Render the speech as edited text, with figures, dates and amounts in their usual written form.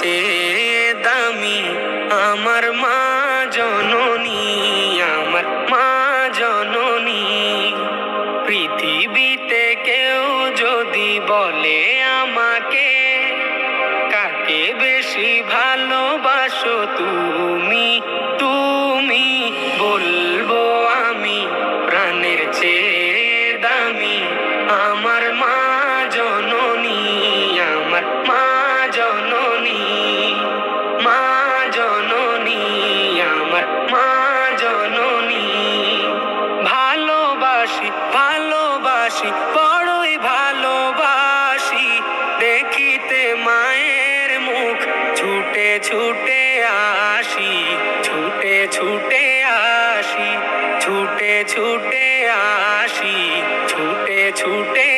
চেয়ে দামি আমার মা জননী, আমার মা জননী। পৃথিবীতে কেউ যদি বলে আমাকে, কাকে বেশি ভালোবাসো তুমি, তুমি বলবো আমি প্রাণের চেয়ে দামি আমার মা জননী, আমার মা জননী, মা জননী, আমার মা জননী। ভালোবাসি ভালোবাসি বড়ই ভালোবাসি, দেখিতে মায়ের মুখ ছুটে ছুটে আসি, ছুটে ছুটে আসি, ছুটে ছুটে আসি, ছুটে ছুটে